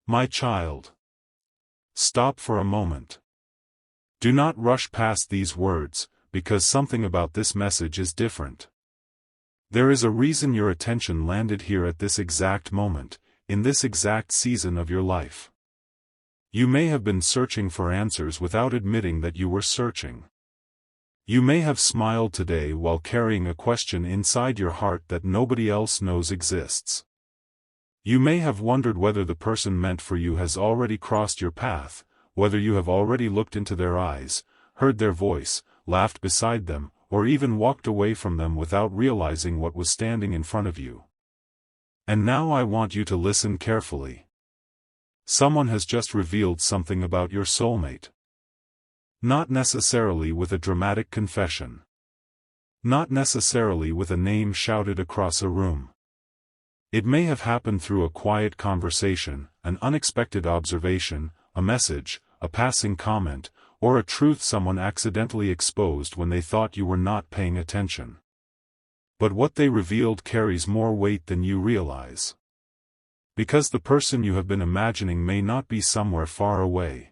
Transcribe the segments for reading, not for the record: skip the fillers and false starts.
My child. Stop for a moment. Do not rush past these words, because something about this message is different. There is a reason your attention landed here at this exact moment, in this exact season of your life. You may have been searching for answers without admitting that you were searching. You may have smiled today while carrying a question inside your heart that nobody else knows exists. You may have wondered whether the person meant for you has already crossed your path, whether you have already looked into their eyes, heard their voice, laughed beside them, or even walked away from them without realizing what was standing in front of you. And now I want you to listen carefully. Someone has just revealed something about your soulmate. Not necessarily with a dramatic confession. Not necessarily with a name shouted across a room. It may have happened through a quiet conversation, an unexpected observation, a message, a passing comment, or a truth someone accidentally exposed when they thought you were not paying attention. But what they revealed carries more weight than you realize. Because the person you have been imagining may not be somewhere far away.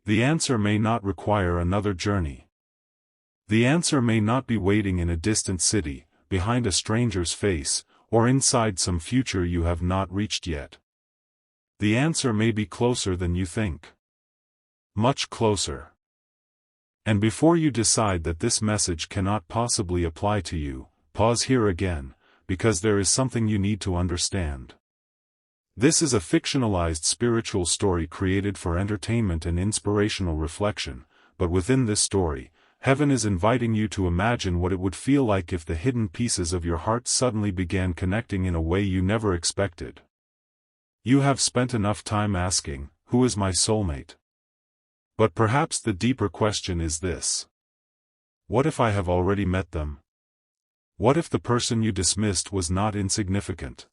The answer may not require another journey. The answer may not be waiting in a distant city, behind a stranger's face, or inside some future you have not reached yet. The answer may be closer than you think. Much closer. And before you decide that this message cannot possibly apply to you, pause here again, because there is something you need to understand. This is a fictionalized spiritual story created for entertainment and inspirational reflection, but within this story, heaven is inviting you to imagine what it would feel like if the hidden pieces of your heart suddenly began connecting in a way you never expected. You have spent enough time asking, "Who is my soulmate?" But perhaps the deeper question is this. What if I have already met them? What if the person you dismissed was not insignificant?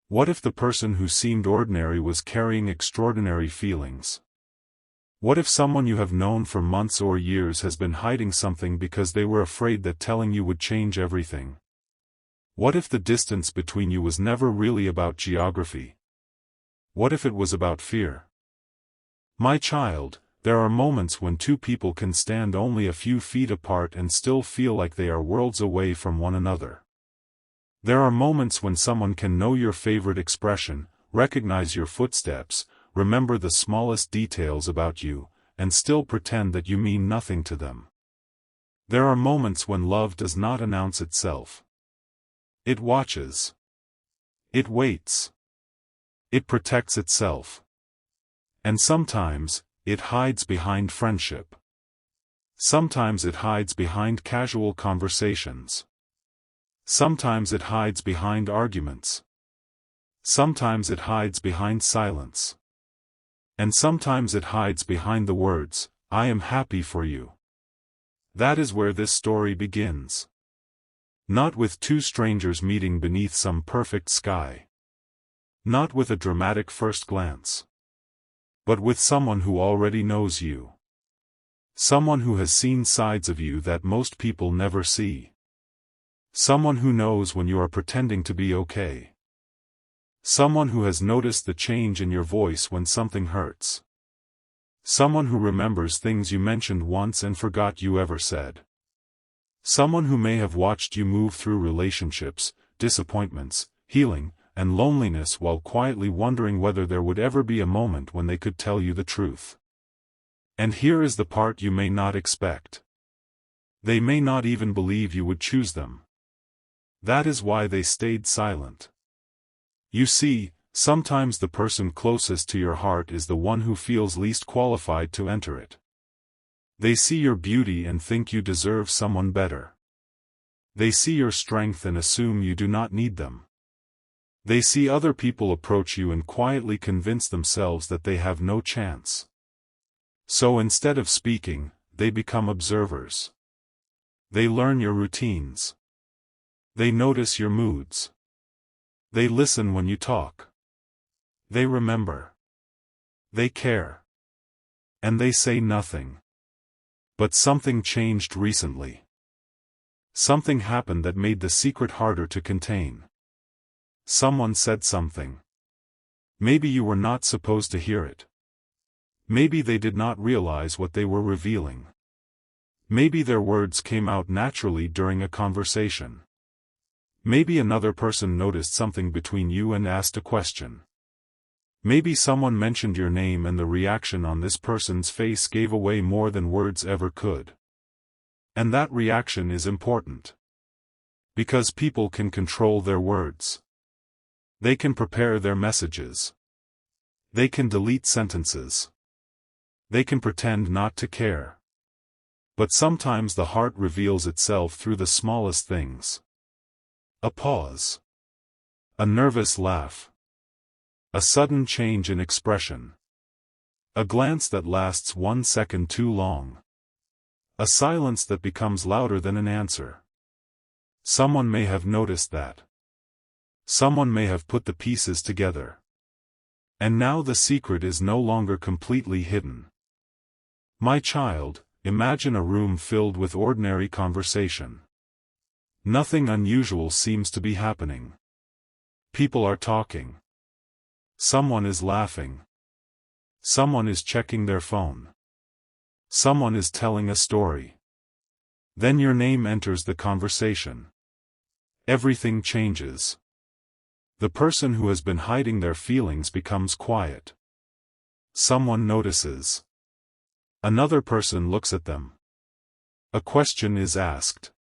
What if the person who seemed ordinary was carrying extraordinary feelings? What if someone you have known for months or years has been hiding something because they were afraid that telling you would change everything? What if the distance between you was never really about geography? What if it was about fear? My child, there are moments when two people can stand only a few feet apart and still feel like they are worlds away from one another. There are moments when someone can know your favorite expression, recognize your footsteps, remember the smallest details about you, and still pretend that you mean nothing to them. There are moments when love does not announce itself. It watches. It waits. It protects itself. And sometimes, it hides behind friendship. Sometimes it hides behind casual conversations. Sometimes it hides behind arguments. Sometimes it hides behind silence. And sometimes it hides behind the words, "I am happy for you." That is where this story begins. Not with two strangers meeting beneath some perfect sky. Not with a dramatic first glance. But with someone who already knows you. Someone who has seen sides of you that most people never see. Someone who knows when you are pretending to be okay. Someone who has noticed the change in your voice when something hurts. Someone who remembers things you mentioned once and forgot you ever said. Someone who may have watched you move through relationships, disappointments, healing, and loneliness while quietly wondering whether there would ever be a moment when they could tell you the truth. And here is the part you may not expect. They may not even believe you would choose them. That is why they stayed silent. You see, sometimes the person closest to your heart is the one who feels least qualified to enter it. They see your beauty and think you deserve someone better. They see your strength and assume you do not need them. They see other people approach you and quietly convince themselves that they have no chance. So instead of speaking, they become observers. They learn your routines. They notice your moods. They listen when you talk. They remember. They care. And they say nothing. But something changed recently. Something happened that made the secret harder to contain. Someone said something. Maybe you were not supposed to hear it. Maybe they did not realize what they were revealing. Maybe their words came out naturally during a conversation. Maybe another person noticed something between you and asked a question. Maybe someone mentioned your name and the reaction on this person's face gave away more than words ever could. And that reaction is important. Because people can control their words. They can prepare their messages. They can delete sentences. They can pretend not to care. But sometimes the heart reveals itself through the smallest things. A pause. A nervous laugh. A sudden change in expression. A glance that lasts 1 second too long. A silence that becomes louder than an answer. Someone may have noticed that. Someone may have put the pieces together. And now the secret is no longer completely hidden. My child, imagine a room filled with ordinary conversation. Nothing unusual seems to be happening. People are talking. Someone is laughing. Someone is checking their phone. Someone is telling a story. Then your name enters the conversation. Everything changes. The person who has been hiding their feelings becomes quiet. Someone notices. Another person looks at them. A question is asked.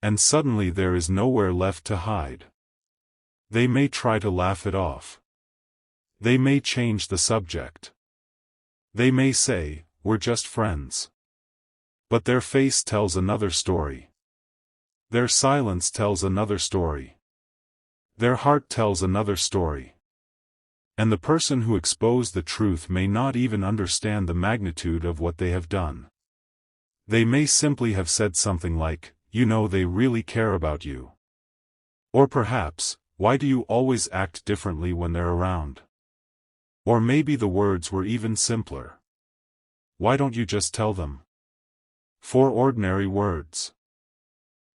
And suddenly there is nowhere left to hide. They may try to laugh it off. They may change the subject. They may say, "We're just friends." But their face tells another story. Their silence tells another story. Their heart tells another story. And the person who exposed the truth may not even understand the magnitude of what they have done. They may simply have said something like, "You know, they really care about you." Or perhaps, "Why do you always act differently when they're around?" Or maybe the words were even simpler. "Why don't you just tell them?" 4 ordinary words.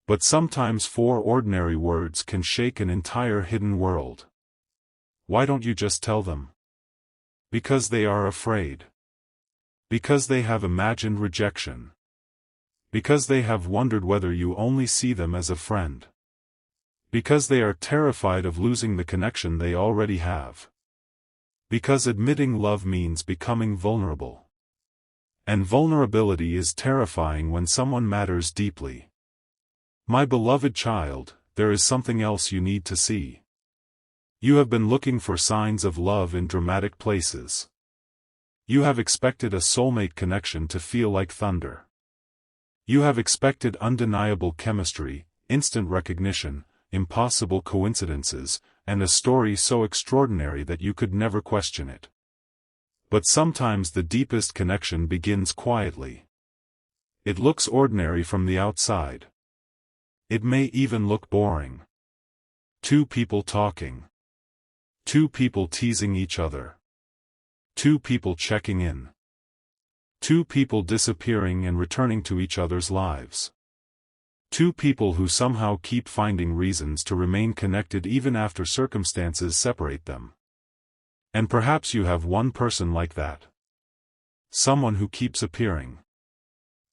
But sometimes 4 ordinary words can shake an entire hidden world. Why don't you just tell them? Because they are afraid. Because they have imagined rejection. Because they have wondered whether you only see them as a friend. Because they are terrified of losing the connection they already have. Because admitting love means becoming vulnerable. And vulnerability is terrifying when someone matters deeply. My beloved child, there is something else you need to see. You have been looking for signs of love in dramatic places. You have expected a soulmate connection to feel like thunder. You have expected undeniable chemistry, instant recognition, impossible coincidences, and a story so extraordinary that you could never question it. But sometimes the deepest connection begins quietly. It looks ordinary from the outside. It may even look boring. 2 people talking. 2 people teasing each other. 2 people checking in. 2 people disappearing and returning to each other's lives. 2 people who somehow keep finding reasons to remain connected even after circumstances separate them. And perhaps you have one person like that. Someone who keeps appearing.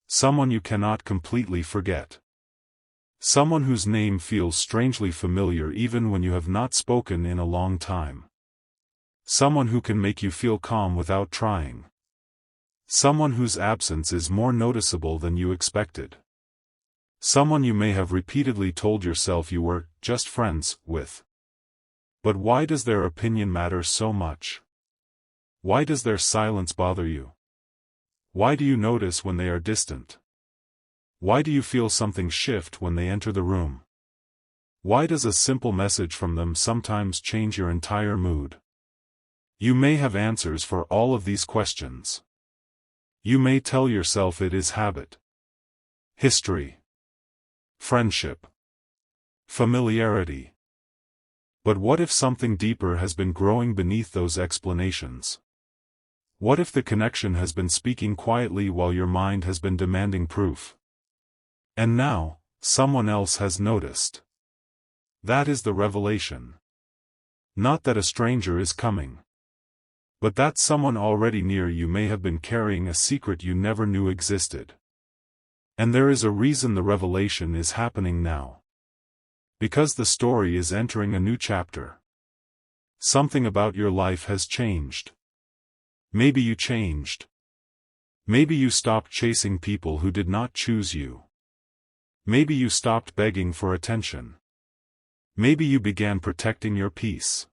Someone you cannot completely forget. Someone whose name feels strangely familiar even when you have not spoken in a long time. Someone who can make you feel calm without trying. Someone whose absence is more noticeable than you expected. Someone you may have repeatedly told yourself you were just friends with. But why does their opinion matter so much? Why does their silence bother you? Why do you notice when they are distant? Why do you feel something shift when they enter the room? Why does a simple message from them sometimes change your entire mood? You may have answers for all of these questions. You may tell yourself it is habit, history, friendship, familiarity. But what if something deeper has been growing beneath those explanations? What if the connection has been speaking quietly while your mind has been demanding proof? And now, someone else has noticed. That is the revelation. Not that a stranger is coming, but that someone already near you may have been carrying a secret you never knew existed. And there is a reason the revelation is happening now. Because the story is entering a new chapter. Something about your life has changed. Maybe you changed. Maybe you stopped chasing people who did not choose you. Maybe you stopped begging for attention. Maybe you began protecting your peace.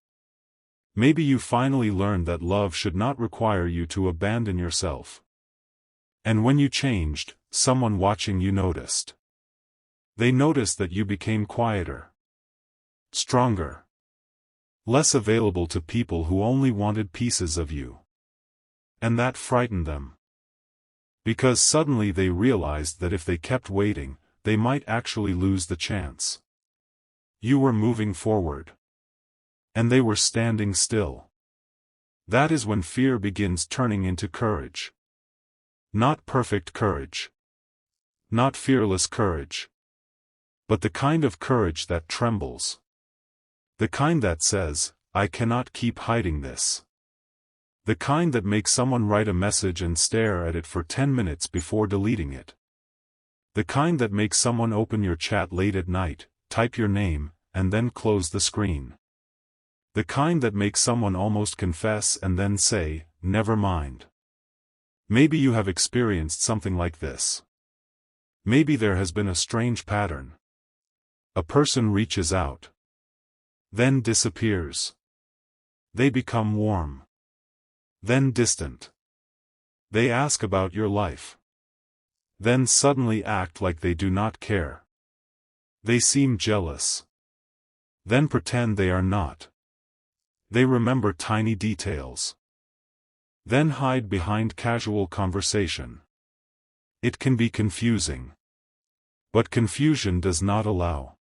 Maybe you finally learned that love should not require you to abandon yourself. And when you changed, someone watching you noticed. They noticed that you became quieter, stronger, less available to people who only wanted pieces of you. And that frightened them. Because suddenly they realized that if they kept waiting, they might actually lose the chance. You were moving forward. And they were standing still. That is when fear begins turning into courage. Not perfect courage. Not fearless courage. But the kind of courage that trembles. The kind that says, I cannot keep hiding this. The kind that makes someone write a message and stare at it for 10 minutes before deleting it. The kind that makes someone open your chat late at night, type your name, and then close the screen. The kind that makes someone almost confess and then say, never mind. Maybe you have experienced something like this. Maybe there has been a strange pattern. A person reaches out. Then disappears. They become warm. Then distant. They ask about your life. Then suddenly act like they do not care. They seem jealous. Then pretend they are not. They remember tiny details. Then hide behind casual conversation. It can be confusing. But confusion does not allow.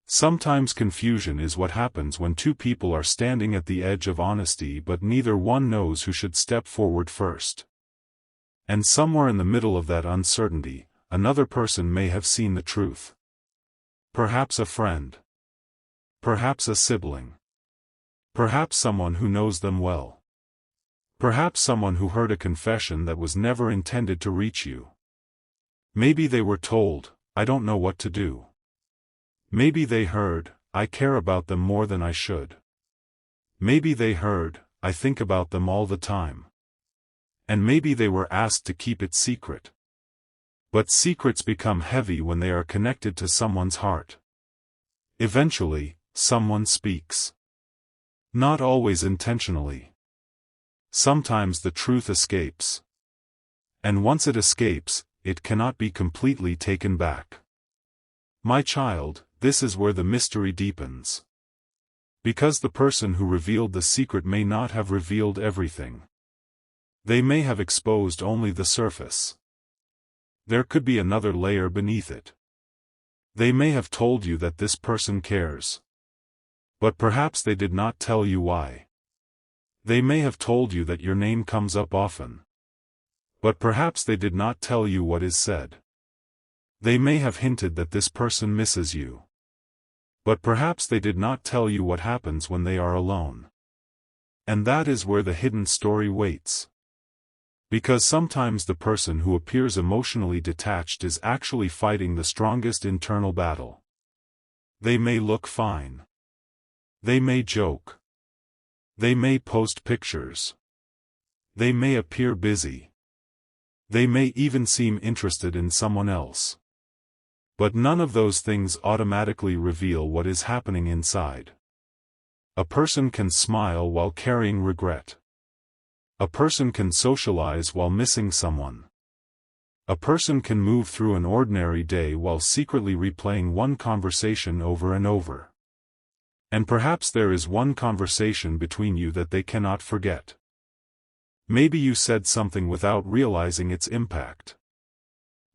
Sometimes confusion is what happens when two people are standing at the edge of honesty but neither one knows who should step forward first. And somewhere in the middle of that uncertainty, another person may have seen the truth. Perhaps a friend. Perhaps a sibling. Perhaps someone who knows them well. Perhaps someone who heard a confession that was never intended to reach you. Maybe they were told, I don't know what to do. Maybe they heard, I care about them more than I should. Maybe they heard, I think about them all the time. And maybe they were asked to keep it secret. But secrets become heavy when they are connected to someone's heart. Eventually, someone speaks. Not always intentionally. Sometimes the truth escapes. And once it escapes, it cannot be completely taken back. My child, this is where the mystery deepens. Because the person who revealed the secret may not have revealed everything. They may have exposed only the surface. There could be another layer beneath it. They may have told you that this person cares. But perhaps they did not tell you why. They may have told you that your name comes up often. But perhaps they did not tell you what is said. They may have hinted that this person misses you. But perhaps they did not tell you what happens when they are alone. And that is where the hidden story waits. Because sometimes the person who appears emotionally detached is actually fighting the strongest internal battle. They may look fine. They may joke. They may post pictures. They may appear busy. They may even seem interested in someone else. But none of those things automatically reveal what is happening inside. A person can smile while carrying regret. A person can socialize while missing someone. A person can move through an ordinary day while secretly replaying one conversation over and over. And perhaps there is one conversation between you that they cannot forget. Maybe you said something without realizing its impact.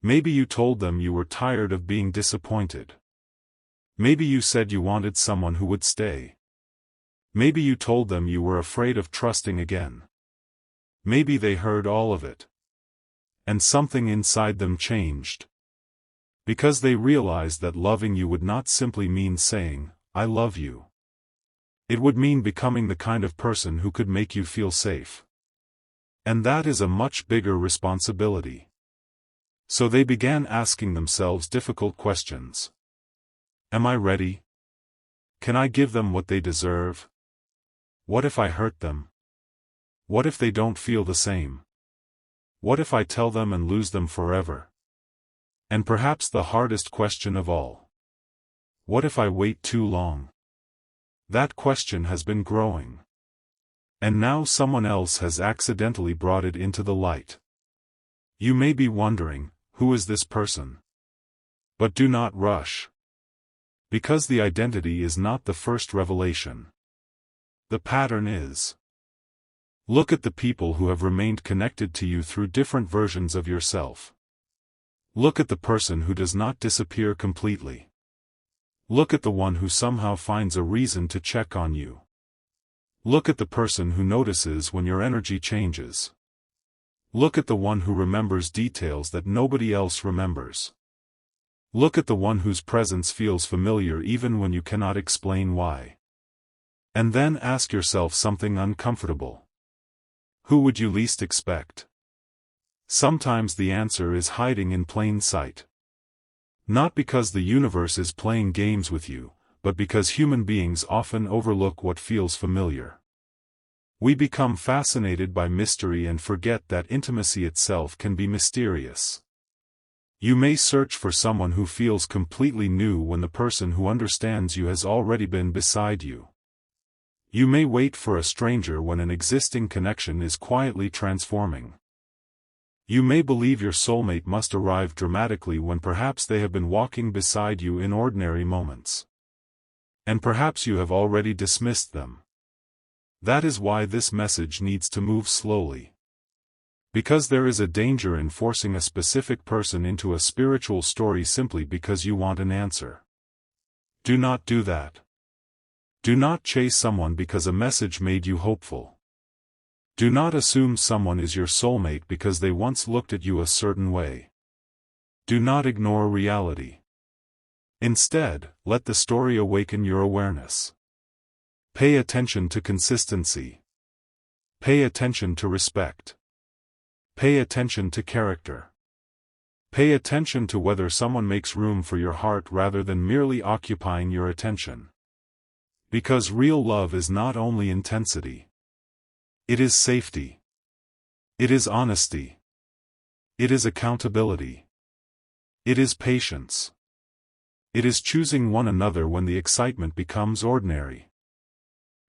Maybe you told them you were tired of being disappointed. Maybe you said you wanted someone who would stay. Maybe you told them you were afraid of trusting again. Maybe they heard all of it. And something inside them changed. Because they realized that loving you would not simply mean saying, I love you. It would mean becoming the kind of person who could make you feel safe. And that is a much bigger responsibility. So they began asking themselves difficult questions. Am I ready? Can I give them what they deserve? What if I hurt them? What if they don't feel the same? What if I tell them and lose them forever? And perhaps the hardest question of all. What if I wait too long? That question has been growing. And now someone else has accidentally brought it into the light. You may be wondering, who is this person? But do not rush. Because the identity is not the first revelation. The pattern is. Look at the people who have remained connected to you through different versions of yourself. Look at the person who does not disappear completely. Look at the one who somehow finds a reason to check on you. Look at the person who notices when your energy changes. Look at the one who remembers details that nobody else remembers. Look at the one whose presence feels familiar even when you cannot explain why. And then ask yourself something uncomfortable. Who would you least expect? Sometimes the answer is hiding in plain sight. Not because the universe is playing games with you, but because human beings often overlook what feels familiar. We become fascinated by mystery and forget that intimacy itself can be mysterious. You may search for someone who feels completely new when the person who understands you has already been beside you. You may wait for a stranger when an existing connection is quietly transforming. You may believe your soulmate must arrive dramatically when perhaps they have been walking beside you in ordinary moments. And perhaps you have already dismissed them. That is why this message needs to move slowly. Because there is a danger in forcing a specific person into a spiritual story simply because you want an answer. Do not do that. Do not chase someone because a message made you hopeful. Do not assume someone is your soulmate because they once looked at you a certain way. Do not ignore reality. Instead, let the story awaken your awareness. Pay attention to consistency. Pay attention to respect. Pay attention to character. Pay attention to whether someone makes room for your heart rather than merely occupying your attention. Because real love is not only intensity. It is safety. It is honesty. It is accountability. It is patience. It is choosing one another when the excitement becomes ordinary.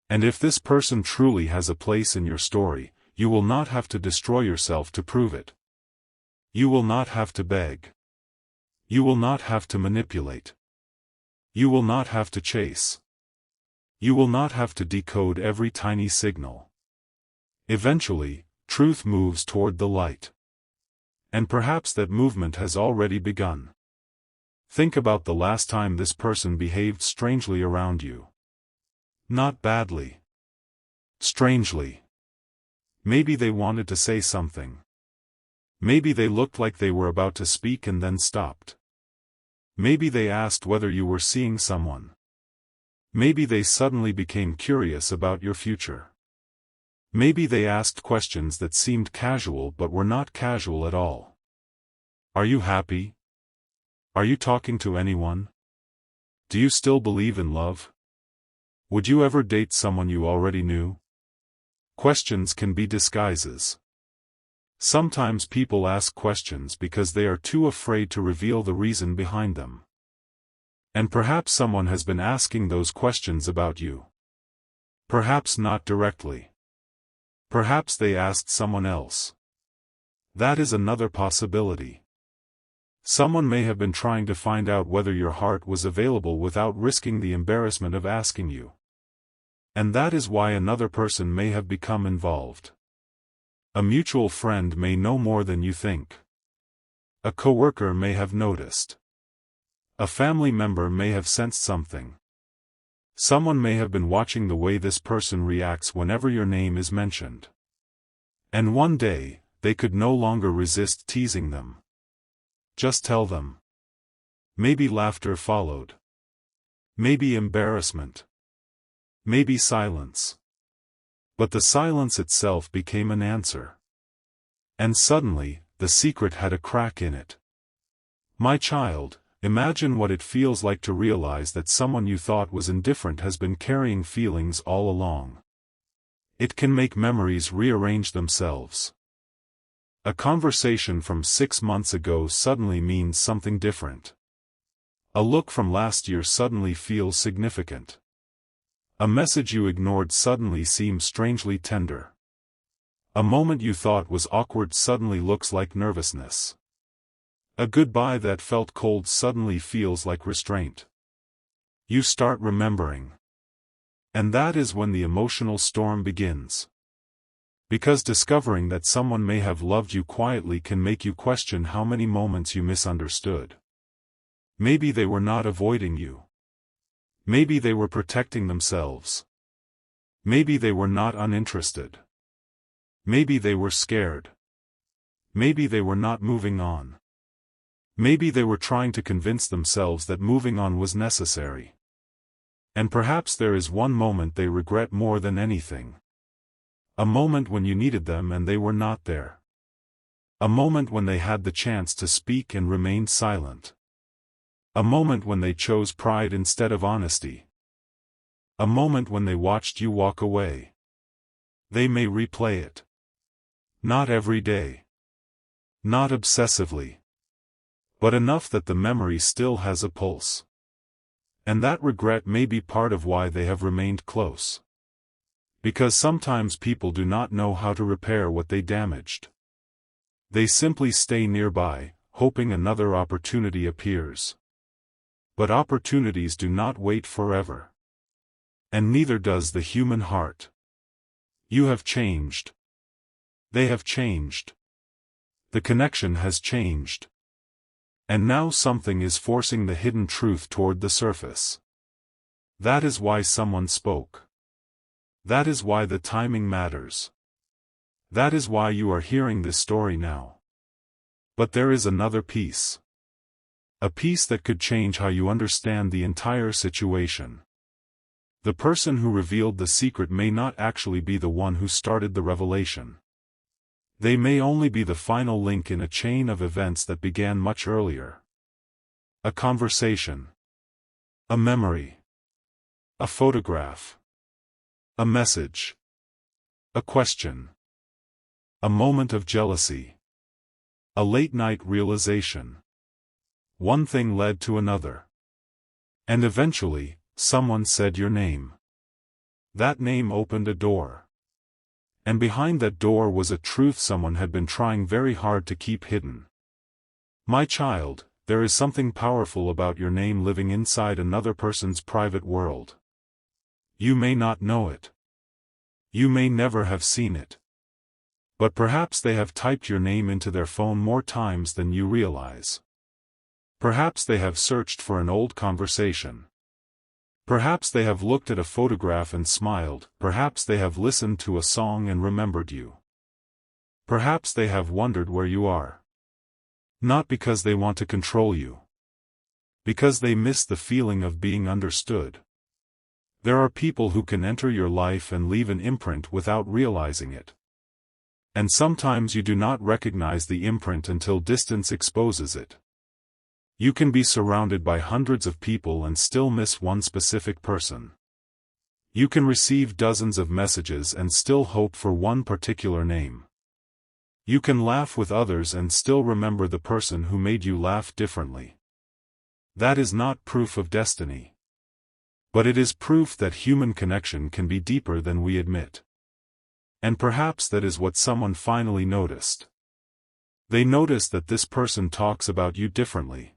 And if this person truly has a place in your story, you will not have to destroy yourself to prove it. You will not have to beg. You will not have to manipulate. You will not have to chase. You will not have to decode every tiny signal. Eventually, truth moves toward the light. And perhaps that movement has already begun. Think about the last time this person behaved strangely around you. Not badly. Strangely. Maybe they wanted to say something. Maybe they looked like they were about to speak and then stopped. Maybe they asked whether you were seeing someone. Maybe they suddenly became curious about your future. Maybe they asked questions that seemed casual but were not casual at all. Are you happy? Are you talking to anyone? Do you still believe in love? Would you ever date someone you already knew? Questions can be disguises. Sometimes people ask questions because they are too afraid to reveal the reason behind them. And perhaps someone has been asking those questions about you. Perhaps not directly. Perhaps they asked someone else. That is another possibility. Someone may have been trying to find out whether your heart was available without risking the embarrassment of asking you. And that is why another person may have become involved. A mutual friend may know more than you think. A coworker may have noticed. A family member may have sensed something. Someone may have been watching the way this person reacts whenever your name is mentioned. And one day, they could no longer resist teasing them. Just tell them. Maybe laughter followed. Maybe embarrassment. maybe silence. But the silence itself became an answer. And suddenly, the secret had a crack in it. My child, imagine what it feels like to realize that someone you thought was indifferent has been carrying feelings all along. It can make memories rearrange themselves. A conversation from 6 months ago suddenly means something different. A look from last year suddenly feels significant. A message you ignored suddenly seems strangely tender. A moment you thought was awkward suddenly looks like nervousness. A goodbye that felt cold suddenly feels like restraint. You start remembering. And that is when the emotional storm begins. Because discovering that someone may have loved you quietly can make you question how many moments you misunderstood. Maybe they were not avoiding you. Maybe they were protecting themselves. Maybe they were not uninterested. Maybe they were scared. Maybe they were not moving on. Maybe they were trying to convince themselves that moving on was necessary. And perhaps there is one moment they regret more than anything. A moment when you needed them and they were not there. A moment when they had the chance to speak and remained silent. A moment when they chose pride instead of honesty. A moment when they watched you walk away. They may replay it. Not every day. Not obsessively. But enough that the memory still has a pulse. And that regret may be part of why they have remained close. Because sometimes people do not know how to repair what they damaged. They simply stay nearby, hoping another opportunity appears. But opportunities do not wait forever. And neither does the human heart. You have changed. They have changed. The connection has changed. And now something is forcing the hidden truth toward the surface. That is why someone spoke. That is why the timing matters. That is why you are hearing this story now. But there is another piece. A piece that could change how you understand the entire situation. The person who revealed the secret may not actually be the one who started the revelation. They may only be the final link in a chain of events that began much earlier. A conversation. A memory. A photograph. A message. A question. A moment of jealousy. A late-night realization. One thing led to another. And eventually, someone said your name. That name opened a door. And behind that door was a truth someone had been trying very hard to keep hidden. My child, there is something powerful about your name living inside another person's private world. You may not know it. You may never have seen it. But perhaps they have typed your name into their phone more times than you realize. Perhaps they have searched for an old conversation. Perhaps they have looked at a photograph and smiled. Perhaps they have listened to a song and remembered you. Perhaps they have wondered where you are. Not because they want to control you. Because they miss the feeling of being understood. There are people who can enter your life and leave an imprint without realizing it. And sometimes you do not recognize the imprint until distance exposes it. You can be surrounded by hundreds of people and still miss one specific person. You can receive dozens of messages and still hope for one particular name. You can laugh with others and still remember the person who made you laugh differently. That is not proof of destiny. But it is proof that human connection can be deeper than we admit. And perhaps that is what someone finally noticed. They noticed that this person talks about you differently.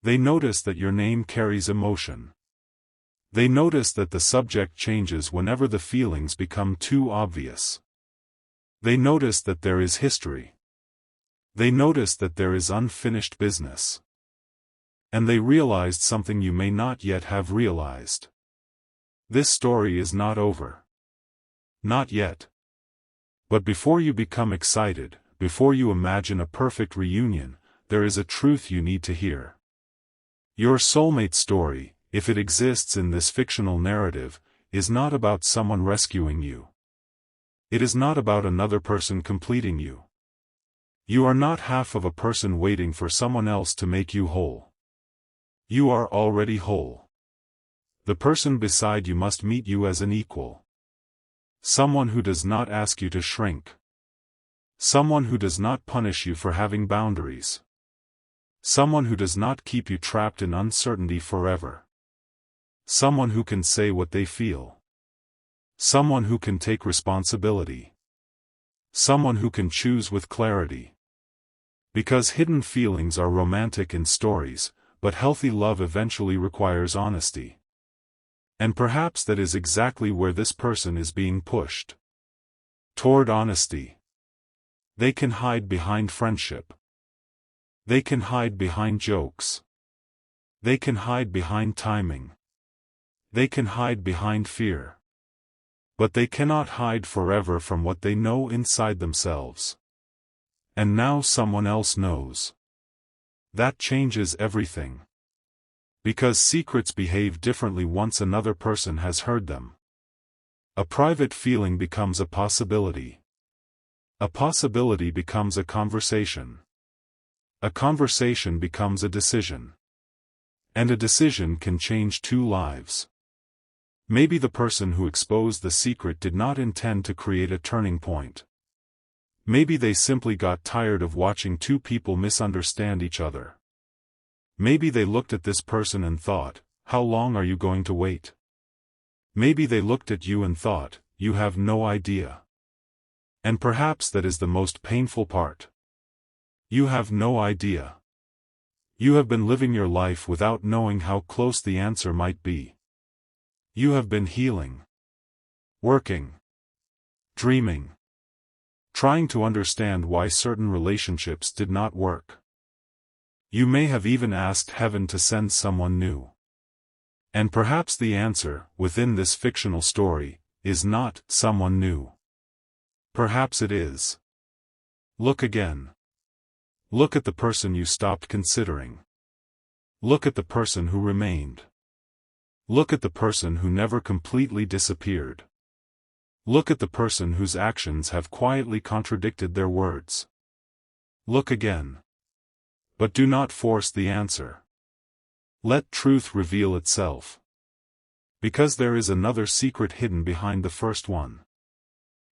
They notice that your name carries emotion. They notice that the subject changes whenever the feelings become too obvious. They notice that there is history. They notice that there is unfinished business. And they realized something you may not yet have realized. This story is not over. Not yet. But before you become excited, before you imagine a perfect reunion, there is a truth you need to hear. Your soulmate story, if it exists in this fictional narrative, is not about someone rescuing you. It is not about another person completing you. You are not half of a person waiting for someone else to make you whole. You are already whole. The person beside you must meet you as an equal. Someone who does not ask you to shrink. Someone who does not punish you for having boundaries. Someone who does not keep you trapped in uncertainty forever. Someone who can say what they feel. Someone who can take responsibility. Someone who can choose with clarity. Because hidden feelings are romantic in stories, but healthy love eventually requires honesty. And perhaps that is exactly where this person is being pushed. Toward honesty. They can hide behind friendship. They can hide behind jokes. They can hide behind timing. They can hide behind fear. But they cannot hide forever from what they know inside themselves. And now someone else knows. That changes everything. Because secrets behave differently once another person has heard them. A private feeling becomes a possibility. A possibility becomes a conversation. A conversation becomes a decision. And a decision can change two lives. Maybe the person who exposed the secret did not intend to create a turning point. Maybe they simply got tired of watching two people misunderstand each other. Maybe they looked at this person and thought, how long are you going to wait? Maybe they looked at you and thought, you have no idea. And perhaps that is the most painful part. You have no idea. You have been living your life without knowing how close the answer might be. You have been healing. Working. Dreaming. Trying to understand why certain relationships did not work. You may have even asked heaven to send someone new. And perhaps the answer, within this fictional story, is not someone new. Perhaps it is. Look again. Look at the person you stopped considering. Look at the person who remained. Look at the person who never completely disappeared. Look at the person whose actions have quietly contradicted their words. Look again. But do not force the answer. Let truth reveal itself. Because there is another secret hidden behind the first one.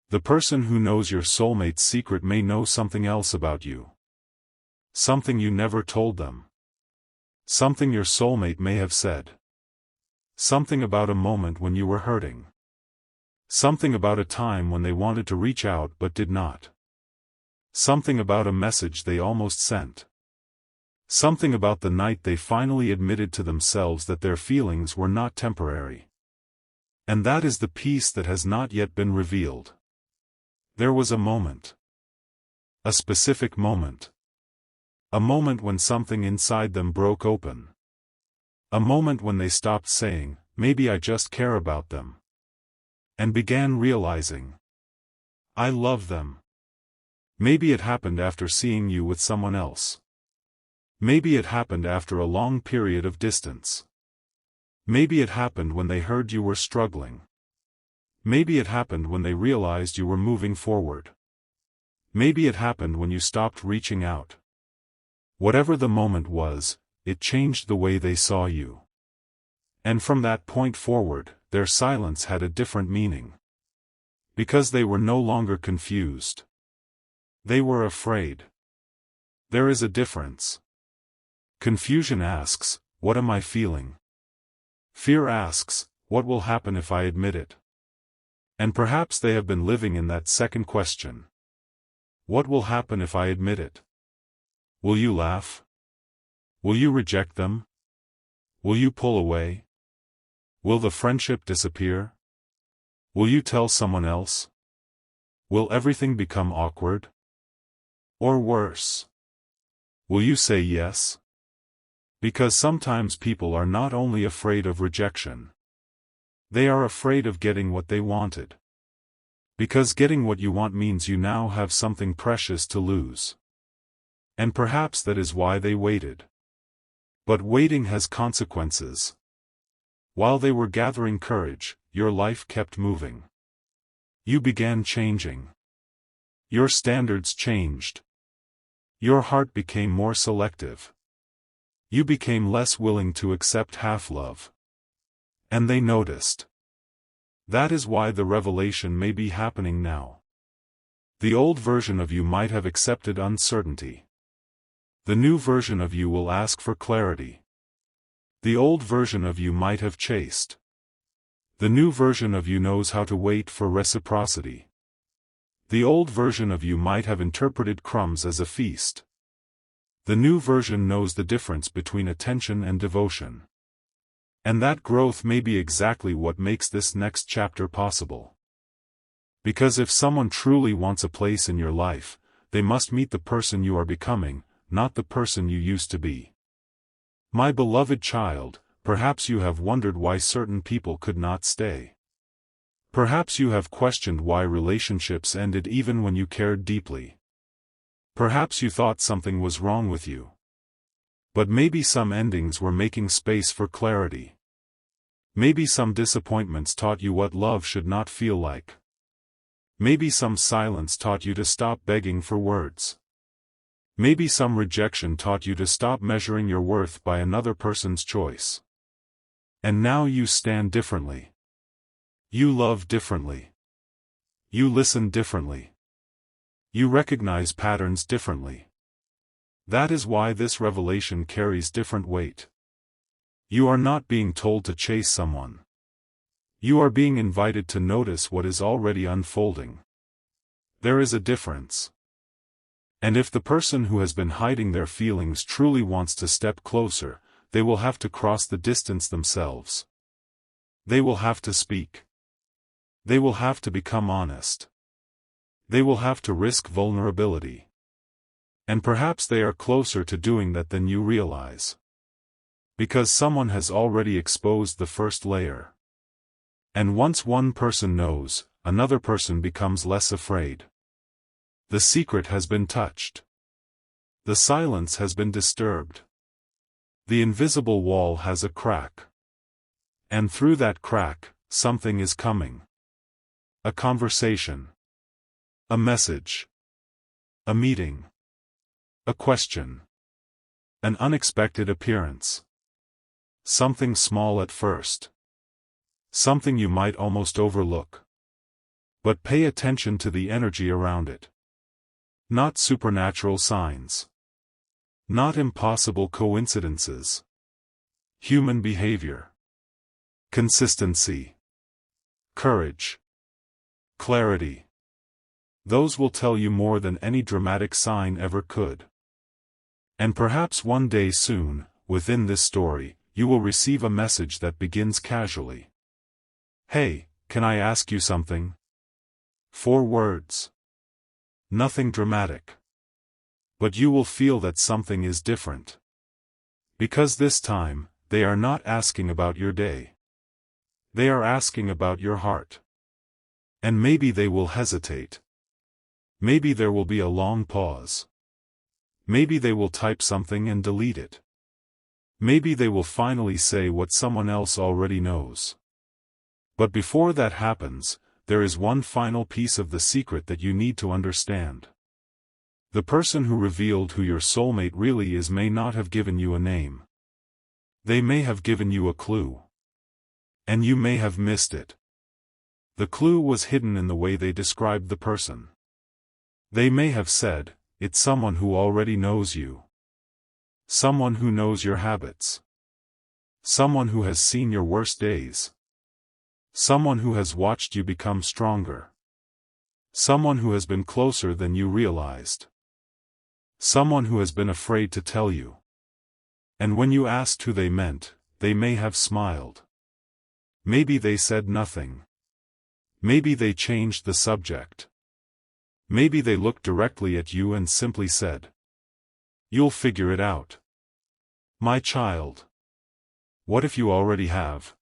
The person who knows your soulmate's secret may know something else about you. Something you never told them. Something your soulmate may have said. Something about a moment when you were hurting. Something about a time when they wanted to reach out but did not. Something about a message they almost sent. Something about the night they finally admitted to themselves that their feelings were not temporary. And that is the piece that has not yet been revealed. There was a moment. A specific moment. A moment when something inside them broke open. A moment when they stopped saying, maybe I just care about them. And began realizing, I love them. Maybe it happened after seeing you with someone else. Maybe it happened after a long period of distance. Maybe it happened when they heard you were struggling. Maybe it happened when they realized you were moving forward. Maybe it happened when you stopped reaching out. Whatever the moment was, it changed the way they saw you. And from that point forward, their silence had a different meaning. Because they were no longer confused. They were afraid. There is a difference. Confusion asks, what am I feeling? Fear asks, what will happen if I admit it? And perhaps they have been living in that second question. What will happen if I admit it? Will you laugh? Will you reject them? Will you pull away? Will the friendship disappear? Will you tell someone else? Will everything become awkward? Or worse? Will you say yes? Because sometimes people are not only afraid of rejection. They are afraid of getting what they wanted. Because getting what you want means you now have something precious to lose. And perhaps that is why they waited. But waiting has consequences. While they were gathering courage, your life kept moving. You began changing. Your standards changed. Your heart became more selective. You became less willing to accept half-love. And they noticed. That is why the revelation may be happening now. The old version of you might have accepted uncertainty. The new version of you will ask for clarity. The old version of you might have chased. The new version of you knows how to wait for reciprocity. The old version of you might have interpreted crumbs as a feast. The new version knows the difference between attention and devotion. And that growth may be exactly what makes this next chapter possible. Because if someone truly wants a place in your life, they must meet the person you are becoming, not the person you used to be. My beloved child, perhaps you have wondered why certain people could not stay. Perhaps you have questioned why relationships ended even when you cared deeply. Perhaps you thought something was wrong with you. But maybe some endings were making space for clarity. Maybe some disappointments taught you what love should not feel like. Maybe some silence taught you to stop begging for words. Maybe some rejection taught you to stop measuring your worth by another person's choice. And now you stand differently. You love differently. You listen differently. You recognize patterns differently. That is why this revelation carries different weight. You are not being told to chase someone. You are being invited to notice what is already unfolding. There is a difference. And if the person who has been hiding their feelings truly wants to step closer, they will have to cross the distance themselves. They will have to speak. They will have to become honest. They will have to risk vulnerability. And perhaps they are closer to doing that than you realize. Because someone has already exposed the first layer. And once one person knows, another person becomes less afraid. The secret has been touched. The silence has been disturbed. The invisible wall has a crack. And through that crack, something is coming. A conversation. A message. A meeting. A question. An unexpected appearance. Something small at first. Something you might almost overlook. But pay attention to the energy around it. Not supernatural signs. Not impossible coincidences. Human behavior. Consistency. Courage. Clarity. Those will tell you more than any dramatic sign ever could. And perhaps one day soon, within this story, you will receive a message that begins casually. Hey, can I ask you something? 4 words. Nothing dramatic. But you will feel that something is different. Because this time, they are not asking about your day. They are asking about your heart. And maybe they will hesitate. Maybe there will be a long pause. Maybe they will type something and delete it. Maybe they will finally say what someone else already knows. But before that happens, there is one final piece of the secret that you need to understand. The person who revealed who your soulmate really is may not have given you a name. They may have given you a clue. And you may have missed it. The clue was hidden in the way they described the person. They may have said, "It's someone who already knows you. Someone who knows your habits. Someone who has seen your worst days. Someone who has watched you become stronger. Someone who has been closer than you realized. Someone who has been afraid to tell you." And when you asked who they meant, they may have smiled. Maybe they said nothing. Maybe they changed the subject. Maybe they looked directly at you and simply said, "You'll figure it out, my child." What if you already have?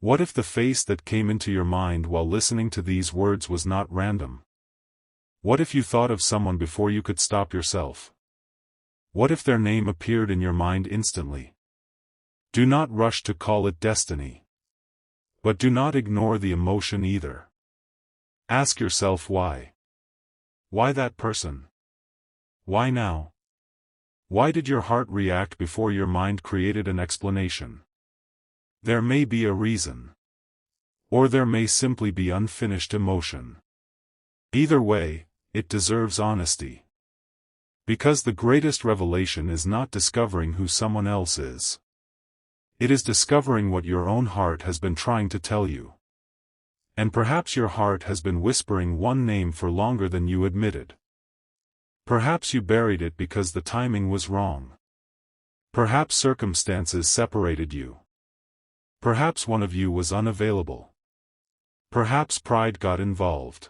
What if the face that came into your mind while listening to these words was not random? What if you thought of someone before you could stop yourself? What if their name appeared in your mind instantly? Do not rush to call it destiny. But do not ignore the emotion either. Ask yourself why. Why that person? Why now? Why did your heart react before your mind created an explanation? There may be a reason. Or there may simply be unfinished emotion. Either way, it deserves honesty. Because the greatest revelation is not discovering who someone else is. It is discovering what your own heart has been trying to tell you. And perhaps your heart has been whispering one name for longer than you admitted. Perhaps you buried it because the timing was wrong. Perhaps circumstances separated you. Perhaps one of you was unavailable. Perhaps pride got involved.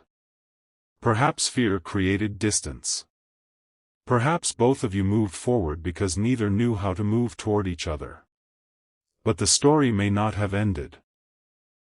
Perhaps fear created distance. Perhaps both of you moved forward because neither knew how to move toward each other. But the story may not have ended.